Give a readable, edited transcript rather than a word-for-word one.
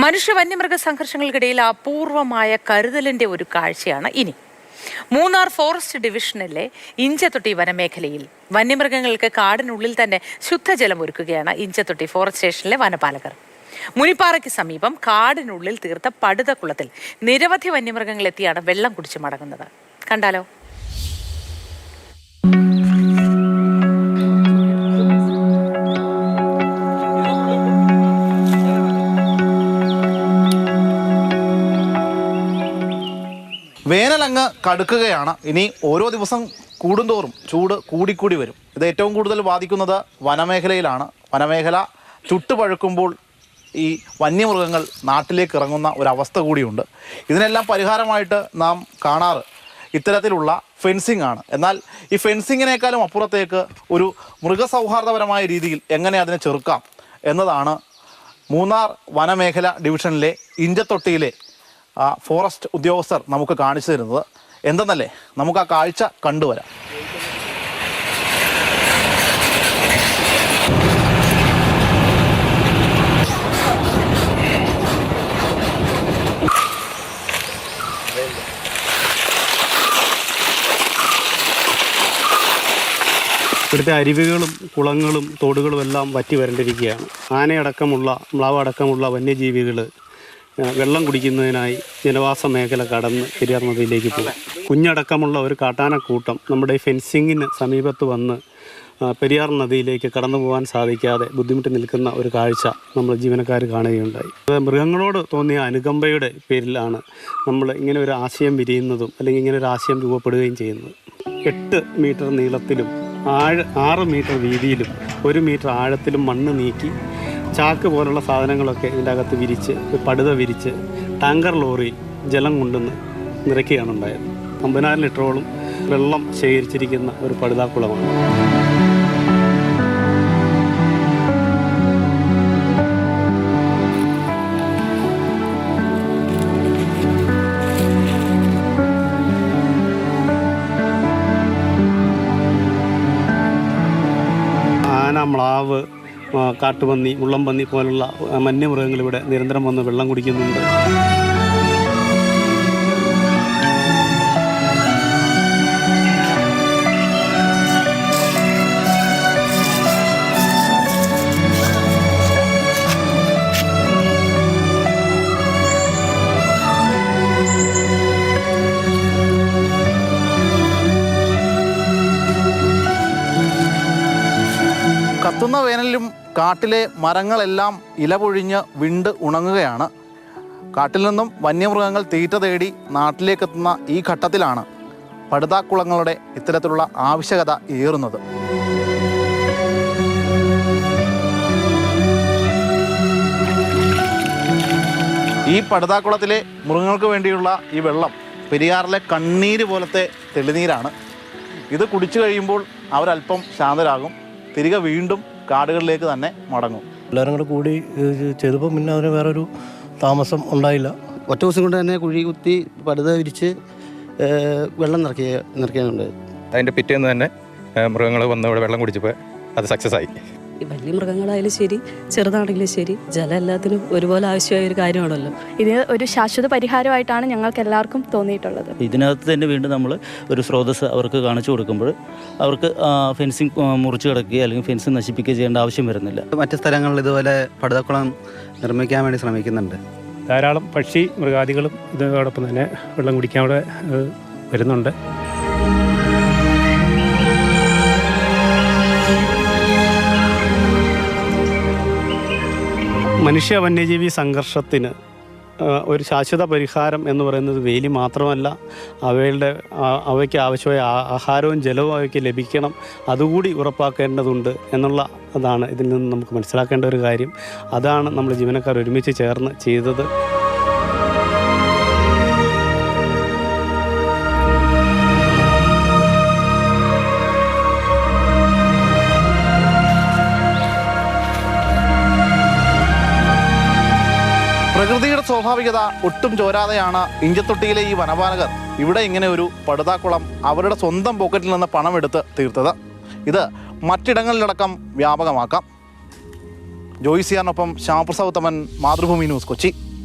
മനുഷ്യ വന്യമൃഗ സംഘർഷങ്ങൾക്കിടയിൽ അപൂർവമായ കരുതലിന്റെ ഒരു കാഴ്ചയാണ് ഇനി. മൂന്നാർ ഫോറസ്റ്റ് ഡിവിഷനിലെ ഇഞ്ചത്തൊട്ടി വനമേഖലയിൽ വന്യമൃഗങ്ങൾക്ക് കാടിനുള്ളിൽ തന്നെ ശുദ്ധജലം ഒരുക്കുകയാണ് ഇഞ്ചത്തൊട്ടി ഫോറസ്റ്റ് സ്റ്റേഷനിലെ വനപാലകർ. മുനിപ്പാറയ്ക്ക് സമീപം കാടിനുള്ളിൽ തീർത്ത പടുതക്കുളത്തിൽ നിരവധി വന്യമൃഗങ്ങൾ എത്തിയാണ് വെള്ളം കുടിച്ച് മടങ്ങുന്നത്. കണ്ടാലോ? വേനലങ്ങ് കടുക്കുകയാണ്. ഇനി ഓരോ ദിവസം കൂടുന്തോറും ചൂട് കൂടിക്കൂടി വരും. ഇത് ഏറ്റവും കൂടുതൽ ബാധിക്കുന്നത് വനമേഖലയിലാണ്. വനമേഖല ചുട്ടുപഴുക്കുമ്പോൾ ഈ വന്യമൃഗങ്ങൾ നാട്ടിലേക്ക് ഇറങ്ങുന്ന ഒരവസ്ഥ കൂടിയുണ്ട്. ഇതിനെല്ലാം പരിഹാരമായിട്ട് നാം കാണാറ് ഇത്തരത്തിലുള്ള ഫെൻസിങ് ആണ്. എന്നാൽ ഈ ഫെൻസിങ്ങിനേക്കാളും അപ്പുറത്തേക്ക് ഒരു മൃഗസൗഹാർദ്ദപരമായ രീതിയിൽ എങ്ങനെ അതിനെ ചെറുക്കാം എന്നതാണ് മൂന്നാർ വനമേഖല ഡിവിഷനിലെ ഇഞ്ചത്തൊട്ടിയിലെ ഫോറസ്റ്റ് ഉദ്യോഗസ്ഥർ നമുക്ക് കാണിച്ചു തരുന്നത്. എന്തെന്നല്ലേ, നമുക്ക് ആ കാഴ്ച കണ്ടുവരാം. ഇവിടുത്തെ അരുവികളും കുളങ്ങളും തോടുകളും എല്ലാം വറ്റി വരണ്ടിരിക്കുകയാണ്. ആനയടക്കമുള്ള മ്ലാവ് അടക്കമുള്ള വന്യജീവികൾ വെള്ളം കുടിക്കുന്നതിനായി ജനവാസ മേഖല കടന്ന് പെരിയാർ നദിയിലേക്ക് പോകും. കുഞ്ഞടക്കമുള്ള ഒരു കാട്ടാനക്കൂട്ടം നമ്മുടെ ഫെൻസിങ്ങിന് സമീപത്ത് വന്ന് പെരിയാർ നദിയിലേക്ക് കടന്നു പോകാൻ സാധിക്കാതെ ബുദ്ധിമുട്ടി നിൽക്കുന്ന ഒരു കാഴ്ച നമ്മൾ ജീവനക്കാർ കാണുകയുണ്ടായി. മൃഗങ്ങളോട് തോന്നിയ അനുകമ്പയുടെ പേരിലാണ് നമ്മൾ ഇങ്ങനെ ഒരു ആശയം വിരിയുന്നതും അല്ലെങ്കിൽ ഇങ്ങനെ ഒരു ആശയം രൂപപ്പെടുകയും ചെയ്യുന്നത്. 8 മീറ്റർ നീളത്തിലും 6 മീറ്റർ വീതിയിലും 1 മീറ്റർ ആഴത്തിലും മണ്ണ് നീക്കി ചാക്ക് പോലുള്ള സാധനങ്ങളൊക്കെ ഇതിൻ്റെ അകത്ത് വിരിച്ച് പടുത വിരിച്ച് ടാങ്കർ ലോറിയിൽ ജലം കൊണ്ടുവന്ന് നിറയ്ക്കുകയാണ് ഉണ്ടായത്. 50,000 ലിറ്ററോളം വെള്ളം ശേഖരിച്ചിരിക്കുന്ന ഒരു പടുതാക്കുളമാണ്. ആന, മ്ലാവ്, കാട്ടുപന്നി, മുള്ളംപന്നി പോലുള്ള വന്യമൃഗങ്ങൾ ഇവിടെ നിരന്തരം വന്ന് വെള്ളം കുടിക്കുന്നുണ്ട്. കത്തുന്ന വേനലിലും കാട്ടിലെ മരങ്ങളെല്ലാം ഇലപൊഴിഞ്ഞ് വിണ്ട് ഉണങ്ങുകയാണ്. കാട്ടിൽ നിന്നും വന്യമൃഗങ്ങൾ തീറ്റ തേടി നാട്ടിലേക്കെത്തുന്ന ഈ ഘട്ടത്തിലാണ് പടുതാക്കുളങ്ങളുടെ ഇത്തരത്തിലുള്ള ആവശ്യകത ഏറുന്നത്. ഈ പടുതാക്കുളത്തിലെ മൃഗങ്ങൾക്ക് വേണ്ടിയുള്ള ഈ വെള്ളം പെരിയാറിലെ കണ്ണീര് പോലത്തെ തെളിനീരാണ്. ഇത് കുടിച്ചു കഴിയുമ്പോൾ അവരല്പം ശാന്തരാകും. തിരികെ വീണ്ടും കാടുകളിലേക്ക് തന്നെ മടങ്ങും. എല്ലാവരും കൂടെ കൂടി ചെയ്തപ്പോൾ പിന്നെ അതിന് വേറൊരു താമസം ഉണ്ടായില്ല. ഒറ്റ ദിവസം കൊണ്ട് തന്നെ കുഴി കുത്തി പടുത വിരിച്ച് വെള്ളം നിറയ്ക്കാനുണ്ട്. അതിൻ്റെ പിറ്റേന്ന് തന്നെ മൃഗങ്ങൾ വന്ന് ഇവിടെ വെള്ളം കുടിച്ചപ്പോൾ അത് സക്സസ് ആയി. വലിയ മൃഗങ്ങളായാലും ശരി ചെറുതാണെങ്കിലും ശരി ജലം എല്ലാത്തിനും ഒരുപോലെ ആവശ്യമായ ഒരു കാര്യമാണല്ലോ. ഇത് ഒരു ശാശ്വത പരിഹാരമായിട്ടാണ് ഞങ്ങൾക്ക് എല്ലാവർക്കും തോന്നിയിട്ടുള്ളത്. ഇതിനകത്ത് തന്നെ വീണ്ടും നമ്മൾ ഒരു സ്രോതസ് അവർക്ക് കാണിച്ചു കൊടുക്കുമ്പോൾ അവർക്ക് ഫെൻസിങ് മുറിച്ച് കിടക്കുകയോ അല്ലെങ്കിൽ ഫെൻസിങ് നശിപ്പിക്കുകയോ ചെയ്യേണ്ട ആവശ്യം വരുന്നില്ല. മറ്റ് സ്ഥലങ്ങളിൽ ഇതുപോലെ പടുതാക്കുളം നിർമ്മിക്കാൻ വേണ്ടി ശ്രമിക്കുന്നുണ്ട്. ധാരാളം പക്ഷി മൃഗാദികളും ഇതോടൊപ്പം തന്നെ വെള്ളം കുടിക്കാൻ ഇവിടെ വരുന്നുണ്ട്. മനുഷ്യ വന്യജീവി സംഘർഷത്തിന് ഒരു ശാശ്വത പരിഹാരം എന്ന് പറയുന്നത് വേലി മാത്രമല്ല, അവയ്ക്ക് ആവശ്യമായ ആഹാരവും ജലവും അവയ്ക്ക് ലഭിക്കണം, അതുകൂടി ഉറപ്പാക്കേണ്ടതുണ്ട് എന്നുള്ള അതാണ് ഇതിൽ നിന്ന് നമുക്ക് മനസ്സിലാക്കേണ്ട ഒരു കാര്യം. അതാണ് നമ്മൾ ജീവനക്കാർ ഒരുമിച്ച് ചേർന്ന് ചെയ്തത്. പ്രകൃതിയുടെ സ്വാഭാവികത ഒട്ടും ചോരാതെയാണ് ഇഞ്ചത്തൊട്ടിയിലെ ഈ വനപാലകർ ഇവിടെ ഇങ്ങനെ ഒരു പടുതാക്കുളം അവരുടെ സ്വന്തം പോക്കറ്റിൽ നിന്ന് പണമെടുത്ത് തീർത്തത്. ഇത് മറ്റിടങ്ങളിലടക്കം വ്യാപകമാക്കാം. ജോയിസിയാറിനൊപ്പം ശ്യാമപ്രസാദ് ഉത്തമൻ, മാതൃഭൂമി ന്യൂസ്, കൊച്ചി.